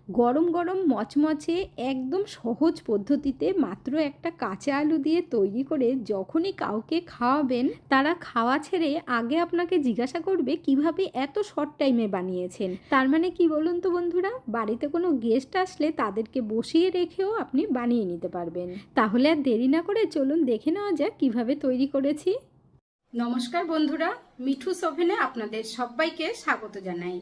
গরম গরম মচমচে একদম সহজ পদ্ধতিতে মাত্র একটা কাঁচা আলু দিয়ে তৈরি করে যখনই কাউকে খাওয়াবেন তারা খাওয়া ছেড়ে আগে আপনাকে জিজ্ঞাসা করবে কিভাবে এত শর্ট টাইমে বানিয়েছেন। তার মানে কি বলুন তো বন্ধুরা, বাড়িতে কোনো গেস্ট আসলে তাদেরকে বসিয়ে রেখেও আপনি বানিয়ে নিতে পারবেন। তাহলে আর দেরি না করে চলুন দেখে নেওয়া যাক কিভাবে তৈরি করেছি। নমস্কার বন্ধুরা, মিঠুস ওভেনে আপনাদের সবাইকে স্বাগত জানাই।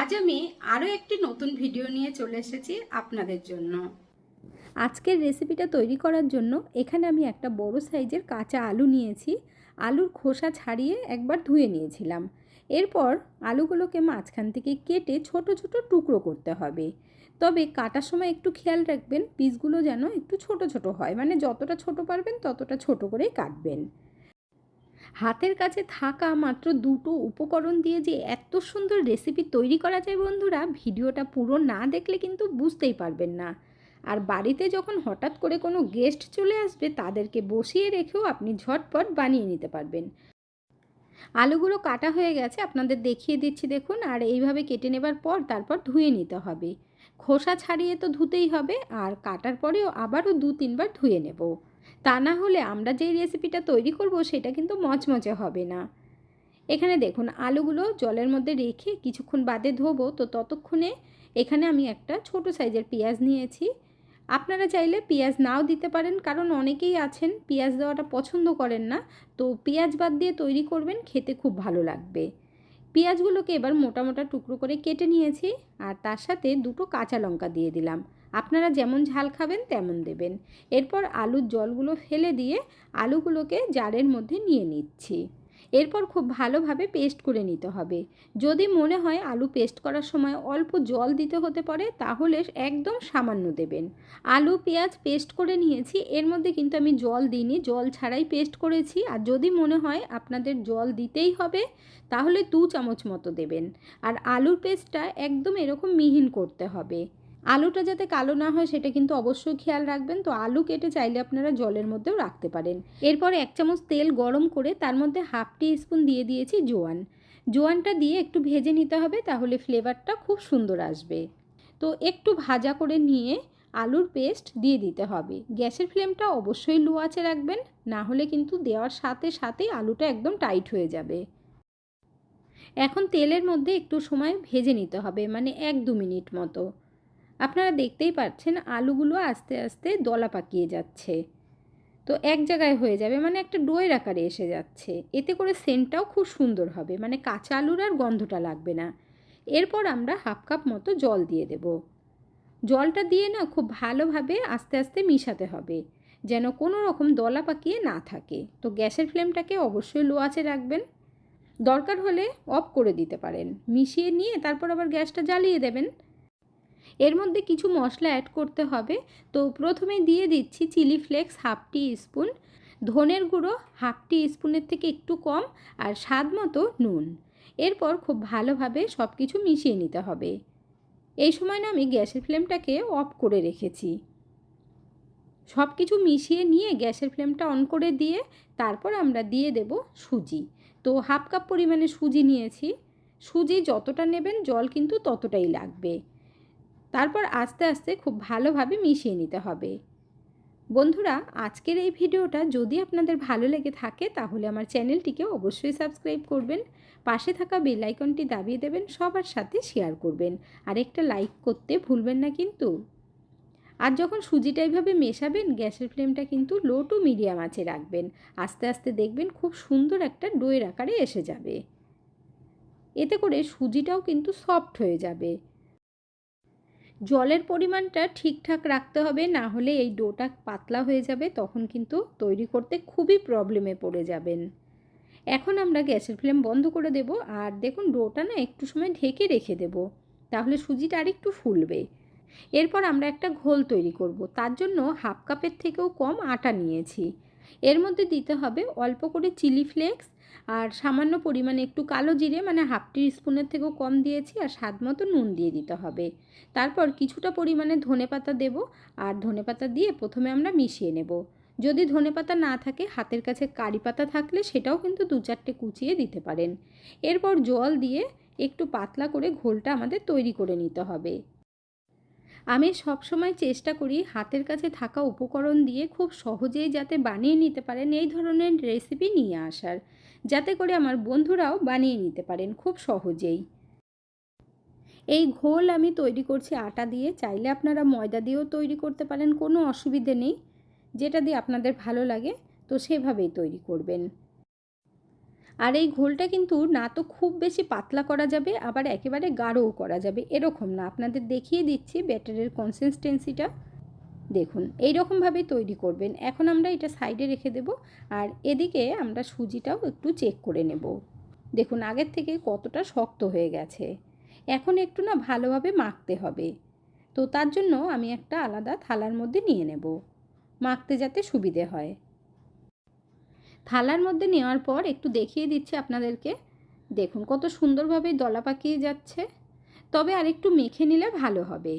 আজ আমি আরও একটি নতুন ভিডিও নিয়ে চলে এসেছি আপনাদের জন্য। আজকের রেসিপিটা তৈরি করার জন্য এখানে আমি একটা বড় সাইজের কাঁচা আলু নিয়েছি। আলুর খোসা ছাড়িয়ে একবার ধুয়ে নিয়েছিলাম। এরপর আলুগুলোকে মাঝখান থেকে কেটে ছোট ছোট টুকরো করতে হবে। তবে কাটার সময় একটু খেয়াল রাখবেন পিসগুলো যেন একটু ছোট ছোট হয়, মানে যতটা ছোট পারবেন ততটা ছোট করেই কাটবেন। হাতের কাছে থাকা মাত্র দুটো উপকরণ দিয়ে যে এত সুন্দর রেসিপি তৈরি করা যায় বন্ধুরা, ভিডিওটা পুরো না দেখলে কিন্তু বুঝতেই পারবেন না। আর বাড়িতে যখন হঠাৎ করে কোনো গেস্ট চলে আসবে তাদেরকে বসিয়ে রেখেও আপনি ঝটপট বানিয়ে নিতে পারবেন। আলুগুলো কাটা হয়ে গেছে, আপনাদের দেখিয়ে দিচ্ছি দেখুন। আর এইভাবে কেটে নেবার পর তারপর ধুয়ে নিতে হবে। খোসা ছাড়িয়ে তো ধুতেই হবে, আর কাটার পরেও আবারও 2-3 বার ধুয়ে নেব। তা না হলে আমরা যেই রেসিপিটা তৈরি করব সেটা কিন্তু মচমচে হবে না। এখানে দেখুন আলুগুলো জলের মধ্যে রেখে কিছুক্ষণ বাদে ধোবো, তো ততক্ষণে এখানে আমি একটা ছোট সাইজের পেঁয়াজ নিয়েছি। আপনারা চাইলে পেঁয়াজ নাও দিতে পারেন, কারণ অনেকেই আছেন পেঁয়াজ দেওয়াটা পছন্দ করেন না। তো পেঁয়াজ বাদ দিয়ে তৈরি করবেন, খেতে খুব ভালো লাগবে। পেঁয়াজগুলোকে এবার মোটা মোটা টুকরো করে কেটে নিয়েছি, আর তার সাথে দুটো কাঁচা লঙ্কা দিয়ে দিলাম। আপনারা যেমন ঝাল খাবেন তেমন দেবেন। এরপর আলুর জলগুলো ফেলে দিয়ে আলুগুলোকে জারের মধ্যে নিয়ে নিচ্ছি। এরপর খুব ভালোভাবে পেস্ট করে নিতে হবে। যদি মনে হয় আলু পেস্ট করার সময় অল্প জল দিতে হতে পারে তাহলে একদম সামান্য দেবেন। আলু পেঁয়াজ পেস্ট করে নিয়েছি, এর মধ্যে কিন্তু আমি জল দিইনি, জল ছাড়াই পেস্ট করেছি। আর যদি মনে হয় আপনাদের জল দিতেই হবে তাহলে 2 চামচ মতো দেবেন। আর আলুর পেস্টটা একদম এরকম মিহিন করতে হবে। আলুটা যাতে কালো না হয় সেটা কিন্তু অবশ্যই খেয়াল রাখবেন। তো আলু কেটে চাইলে আপনারা জলের মধ্যেও রাখতে পারেন। এরপর 1 চামচ তেল গরম করে তার মধ্যে 1/2 টিস্পুন দিয়ে দিয়েছি জোয়ান। জোয়ানটা দিয়ে একটু ভেজে নিতে হবে, তাহলে ফ্লেভারটা খুব সুন্দর আসবে। তো একটু ভাজা করে নিয়ে আলুর পেস্ট দিয়ে দিতে হবে। গ্যাসের ফ্লেমটা অবশ্যই লো আঁচে রাখবেন, না হলে কিন্তু দেওয়ার সাথে সাথেই আলুটা একদম টাইট হয়ে যাবে। এখন তেলের মধ্যে একটু সময় ভেজে নিতে হবে, মানে 1-2 মিনিট মতো। আপনারা দেখতেই পাচ্ছেন আলুগুলো আস্তে আস্তে দলা পাকিয়ে যাচ্ছে। তো এক জায়গায় হয়ে যাবে, মানে একটা ডোয়ের আকারে এসে যাচ্ছে। এতে করে সেন্টটাও খুব সুন্দর হবে, মানে কাঁচা আলুর আর গন্ধটা লাগবে না। এরপর আমরা 1/2 কাপ মতো জল দিয়ে দেব। জলটা দিয়ে না খুব ভালোভাবে আস্তে আস্তে মিশাতে হবে, যেন কোনো রকম দলা পাকিয়ে না থাকে। তো গ্যাসের ফ্লেমটাকে অবশ্যই লো আঁচে রাখবেন। দরকার হলে অফ করে দিতে পারেন। মিশিয়ে নিয়ে তারপর আবার গ্যাসটা জ্বালিয়ে দেবেন। এর মধ্যে কিছু মশলা অ্যাড করতে হবে। তো প্রথমে দিয়ে দিচ্ছি চিলি ফ্লেক্স 1/2 টিস্পুন, ধনের গুঁড়ো 1/2 টিস্পুনের থেকে একটু কম, আর স্বাদ মতো নুন। এরপর খুব ভালোভাবে সব কিছু মিশিয়ে নিতে হবে। এই সময় না আমি গ্যাসের ফ্লেমটাকে অফ করে রেখেছি। সব কিছু মিশিয়ে নিয়ে গ্যাসের ফ্লেমটা অন করে দিয়ে তারপর আমরা দিয়ে দেব সুজি। তো 1/2 কাপ পরিমাণে সুজি নিয়েছি। সুজি যতটা নেবেন জল কিন্তু ততটাই লাগবে। তারপর আস্তে আস্তে খুব ভালোভাবে মিশিয়ে নিতে হবে। বন্ধুরা, আজকের এই ভিডিওটা যদি আপনাদের ভালো লেগে থাকে তাহলে আমার চ্যানেলটিকে অবশ্যই সাবস্ক্রাইব করবেন, পাশে থাকা বেল আইকনটি দাবিয়ে দেবেন, সবার সাথে শেয়ার করবেন, আর একটা লাইক করতে ভুলবেন না কিন্তু। আর যখন সুজিটা এইভাবে মেশাবেন গ্যাসের ফ্লেমটা কিন্তু লো টু মিডিয়াম আঁচে রাখবেন। আস্তে আস্তে দেখবেন খুব সুন্দর একটা ডোয়ের আকারে এসে যাবে। এতে করে সুজিটাও কিন্তু সফট হয়ে যাবে। জলের পরিমাণটা ঠিকঠাক রাখতে হবে, না হলে এই ডোটা পাতলা হয়ে যাবে, তখন কিন্তু তৈরি করতে খুবই প্রবলেমে পড়ে যাবেন। এখন আমরা গ্যাসের ফ্লেম বন্ধ করে দেব, আর দেখুন ডোটা না একটু সময় ঢেকে রেখে দেব, তাহলে সুজিটা আরেকটু ফুলবে। এরপর আমরা একটা ঘোল তৈরি করব। তার জন্য 1/2 কাপের থেকেও কম আটা নিয়েছি। এর মধ্যে দিতে হবে অল্প করে চিলি ফ্লেক্স, আর সামান্য পরিমাণে একটু কালো জিরে, মানে 1/2 টিস্পুনের থেকেও কম দিয়েছি, আর স্বাদ মতো নুন দিয়ে দিতে হবে। তারপর কিছুটা পরিমাণে ধনেপাতা দেব, আর ধনেপাতা দিয়ে প্রথমে আমরা মিশিয়ে নেব। যদি ধনেপাতা না থাকে, হাতের কাছে কারি পাতা থাকলে সেটাও কিন্তু 2-4টে কুচিয়ে দিতে পারেন। এরপর জল দিয়ে একটু পাতলা করে ঘোলটা আমাদের তৈরি করে নিতে হবে। আমি সবসময় চেষ্টা করি হাতের কাছে থাকা উপকরণ দিয়ে খুব সহজেই যাতে বানিয়ে নিতে পারেন এই ধরনের রেসিপি নিয়ে আসার, যাতে করে আমার বন্ধুরাও বানিয়ে নিতে পারেন খুব সহজেই। এই ঘোল আমি তৈরি করছি আটা দিয়ে, চাইলে আপনারা ময়দা দিয়েও তৈরি করতে পারেন, কোনো অসুবিধে নেই। যেটা দিয়ে আপনাদের ভালো লাগে তো সেভাবেই তৈরি করবেন। আর এই ঘোলটা কিন্তু না তো খুব বেশি পাতলা করা যাবে, আবার একেবারে গাঢ়ও করা যাবে এরকম না। আপনাদের দেখিয়ে দিচ্ছি ব্যাটারের কনসিস্টেন্সিটা। দেখুন এইরকমভাবেই তৈরি করবেন। এখন আমরা এটা সাইডে রেখে দেব, আর এদিকে আমরা সুজিটাও একটু চেক করে নেব। দেখুন আগের থেকে কতটা শক্ত হয়ে গেছে। এখন একটু না ভালোভাবে মাখতে হবে, তো তার জন্য আমি একটা আলাদা থালার মধ্যে নিয়ে নেব, মাখতে যাতে সুবিধে হয়। থালার মধ্যে নেওয়ার পর একটু দেখিয়ে দিচ্ছি আপনাদেরকে। দেখুন কত সুন্দরভাবে দলা পাকিয়ে যাচ্ছে, তবে আর একটু মেখে নিলে ভালো হবে।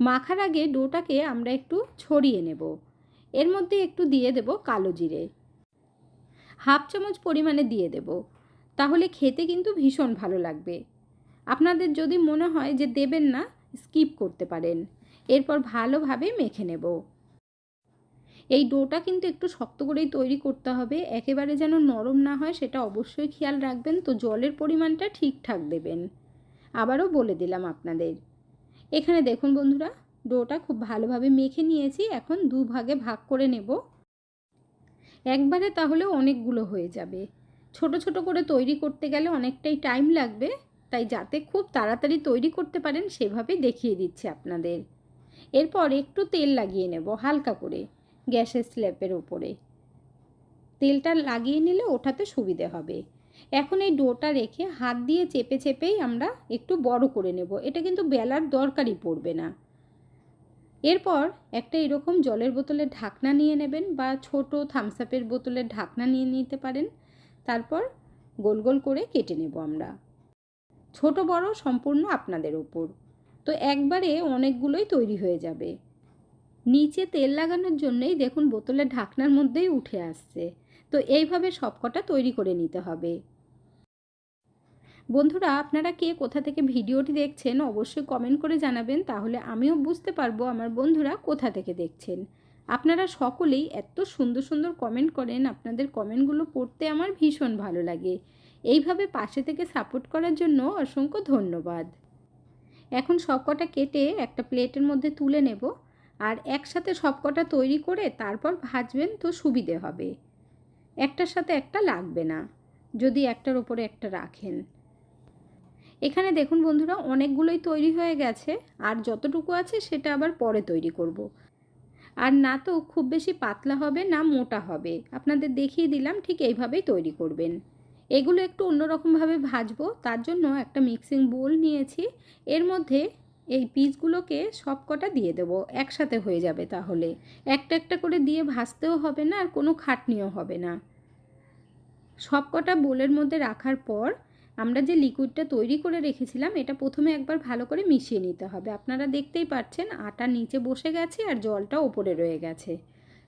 মাখার আগে ডোটাকে আমরা একটু ছড়িয়ে নেব। এর মধ্যে একটু দিয়ে দেব কালো জিরে, হাফ চামচ পরিমাণে দিয়ে দেব, তাহলে খেতে কিন্তু ভীষণ ভালো লাগবে। আপনাদের যদি মনে হয় যে দেবেন না, স্কিপ করতে পারেন। এরপর ভালোভাবে মেখে নেব। এই ডোটা কিন্তু একটু শক্ত করেই তৈরি করতে হবে, একেবারে যেন নরম না হয় সেটা অবশ্যই খেয়াল রাখবেন। তো জলের পরিমাণটা ঠিকঠাক দেবেন। আবারও বলে দিলাম আপনাদের। এখানে দেখুন বন্ধুরা, ডোটা খুব ভালোভাবে মেখে নিয়েছি। এখন দুভাগে ভাগ করে নেব একবারে, তাহলে অনেকগুলো হয়ে যাবে। ছোট ছোট করে তৈরি করতে গেলে অনেকটাই টাইম লাগবে, তাই যাতে খুব তাড়াতাড়ি তৈরি করতে পারেন সেভাবেই দেখিয়ে দিচ্ছি আপনাদের। এরপর একটু তেল লাগিয়ে নেব হালকা করে গ্যাসের স্ল্যাবের উপরে। তেলটা লাগিয়ে নিলে ওঠাতে সুবিধে হবে। এখন এই ডোটা রেখে হাত দিয়ে চেপে চেপেই আমরা একটু বড় করে নেব। এটা কিন্তু বেলার দরকারই পড়বে না। এরপর একটা এরকম জলের বোতলের ঢাকনা নিয়ে নেবেন, বা ছোট থামস আপের বোতলের ঢাকনা নিয়ে নিতে পারেন। তারপর গোল গোল করে কেটে নেব আমরা। ছোট বড় সম্পূর্ণ আপনাদের ওপর। তো একবারে অনেকগুলোই তৈরি হয়ে যাবে। নিচে তেল লাগানোর জন্যই দেখুন বোতলের ঢাকনার মধ্যেই উঠে আসছে। তো এইভাবে সবকটা তৈরি করে নিতে হবে। বন্ধুরা আপনারা কে কোথা থেকে ভিডিওটি দেখছেন অবশ্যই কমেন্ট করে জানাবেন, তাহলে আমিও বুঝতে পারবো আমার বন্ধুরা কোথা থেকে দেখছেন। আপনারা সকলেই এত সুন্দর সুন্দর কমেন্ট করেন, আপনাদের কমেন্টগুলো পড়তে আমার ভীষণ ভালো লাগে। এইভাবে পাশে থেকে সাপোর্ট করার জন্য অসংখ্য ধন্যবাদ। এখন সবকটা কেটে একটা প্লেটের মধ্যে তুলে নেব, আর একসাথে সবকটা তৈরি করে তারপর ভাজবেন তো সুবিধে হবে। একটার সাথে একটা লাগবে না যদি একটার ওপরে একটা রাখেন। এখানে দেখুন বন্ধুরা অনেকগুলোই তৈরি হয়ে গেছে, আর যতটুকু আছে সেটা আবার পরে তৈরি করব। আর না তো খুব বেশি পাতলা হবে না মোটা হবে, আপনাদের দেখিয়ে দিলাম ঠিক এইভাবেই তৈরি করবেন। এগুলো একটু অন্যরকমভাবে ভাজবো, তার জন্য একটা মিক্সিং বোল নিয়েছি। এর মধ্যে এই পিসগুলোকে সব কটা দিয়ে দেবো, একসাথে হয়ে যাবে। তাহলে একটা একটা করে দিয়ে ভাজতেও হবে না, আর কোনো খাটনিও হবে না। সব কটা বোলের মধ্যে রাখার পর আমরা যে লিকুইডটা তৈরি করে রেখেছিলাম এটা প্রথমে একবার ভালো করে মিশিয়ে নিতে হবে। আপনারা দেখতেই পাচ্ছেন আটা নিচে বসে গেছে আর জলটা ওপরে রয়ে গেছে,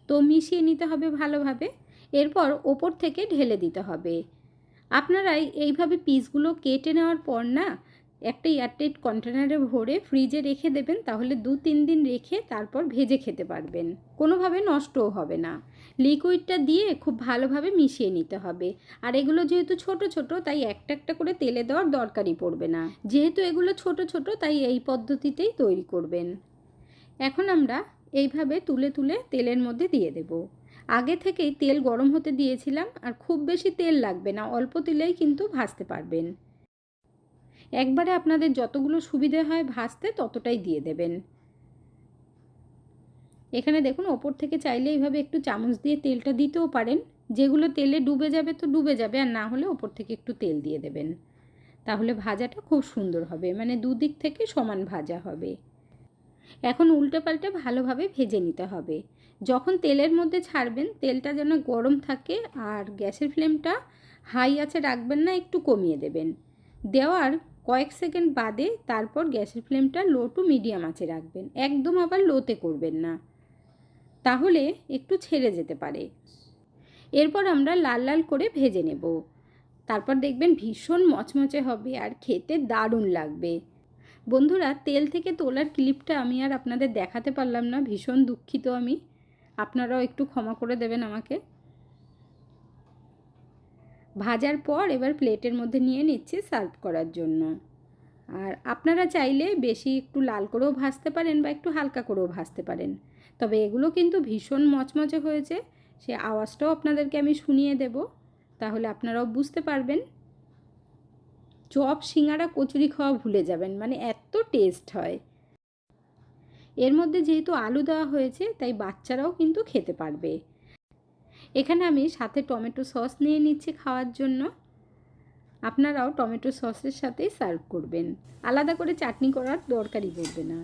তো মিশিয়ে নিতে হবে ভালোভাবে। এরপর ওপর থেকে ঢেলে দিতে হবে। আপনারা এইভাবে পিসগুলো কেটে নেওয়ার পর না একটা এয়ারটাইট কন্টেনারে ভরে ফ্রিজে রেখে দেবেন, তাহলে 2-3 দিন রেখে তারপর ভেজে খেতে পারবেন, কোনোভাবে নষ্টও হবে না। লিকুইডটা দিয়ে খুব ভালোভাবে মিশিয়ে নিতে হবে। আর এগুলো যেহেতু ছোট ছোট তাই একটা একটা করে তেলে দেওয়ার দরকারই পড়বে না, যেহেতু এগুলো ছোট ছোট তাই এই পদ্ধতিতেই তৈরি করবেন। এখন আমরা এইভাবে তুলে তুলে তেলের মধ্যে দিয়ে দেব। আগে থেকেই তেল গরম হতে দিয়েছিলাম, আর খুব বেশি তেল লাগবে না, অল্প তেলেই কিন্তু ভাজতে পারবেন। একবারে আপনাদের যতগুলো সুবিধে হয় ভাজতে ততটাই দিয়ে দেবেন। এখানে দেখুন ওপর থেকে চাইলে এইভাবে একটু চামচ দিয়ে তেলটা দিতেও পারেন। যেগুলো তেলে ডুবে যাবে তো ডুবে যাবে, আর না হলে ওপর থেকে একটু তেল দিয়ে দেবেন, তাহলে ভাজাটা খুব সুন্দর হবে, মানে দুদিক থেকে সমান ভাজা হবে। এখন উল্টে পাল্টে ভালোভাবে ভেজে নিতে হবে। যখন তেলের মধ্যে ছাড়বেন তেলটা যেন গরম থাকে, আর গ্যাসের ফ্লেমটা হাই আছে রাখবেন না, একটু কমিয়ে দেবেন। দেওয়ার কয়েক সেকেন্ড বাদে তারপর গ্যাসের ফ্লেমটা লো টু মিডিয়াম আছে রাখবেন, একদম আবার লোতে করবেন না, তাহলে একটু ছেড়ে যেতে পারে। এরপর আমরা লাল লাল করে ভেজে নেব, তারপর দেখবেন ভীষণ মচমচে হবে আর খেতে দারুণ লাগবে। বন্ধুরা, তেল থেকে তোলার ক্লিপটা আমি আর আপনাদের দেখাতে পারলাম না, ভীষণ দুঃখিত আমি। আপনারাও একটু ক্ষমা করে দেবেন আমাকে। ভাজার পর এবার প্লেটের মধ্যে নিয়ে নিচ্ছি সার্ভ করার জন্য। আর আপনারা চাইলে বেশি একটু লাল করেও ভাজতে পারেন বা একটু হালকা করেও ভাজতে পারেন, তবে এগুলো কিন্তু ভীষণ মচমচে হয়েছে। সে আওয়াজটাও আপনাদেরকে আমি শুনিয়ে দেব, তাহলে আপনারাও বুঝতে পারবেন। চপ, সিঙ্গারা, কচুরি খাওয়া ভুলে যাবেন, মানে এত টেস্ট হয়। এর মধ্যে যেহেতু আলু দেওয়া হয়েছে তাই বাচ্চারাও কিন্তু খেতে পারবে। এখানে আমি সাথে টমেটো সস নিয়ে নিচ্ছি খাওয়ার জন্য। আপনারাও টমেটো সসের সাথেই সার্ভ করবেন, আলাদা করে চাটনি করার দরকারই পড়বে না।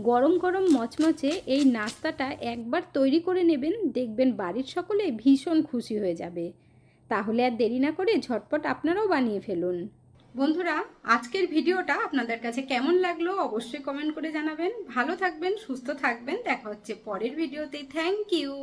গরম গরম মচমচে এই নাস্তাটা একবার তৈরি করে নেবেন, দেখবেন বাড়ির সকলে ভীষণ খুশি হয়ে যাবে। তাহলে আর দেরি না করে ঝটপট আপনারাও বানিয়ে ফেলুন। বন্ধুরা, আজকের ভিডিওটা আপনাদের কাছে কেমন লাগলো অবশ্যই কমেন্ট করে জানাবেন। ভালো থাকবেন, সুস্থ থাকবেন, দেখা হচ্ছে পরের ভিডিওতে। Thank you.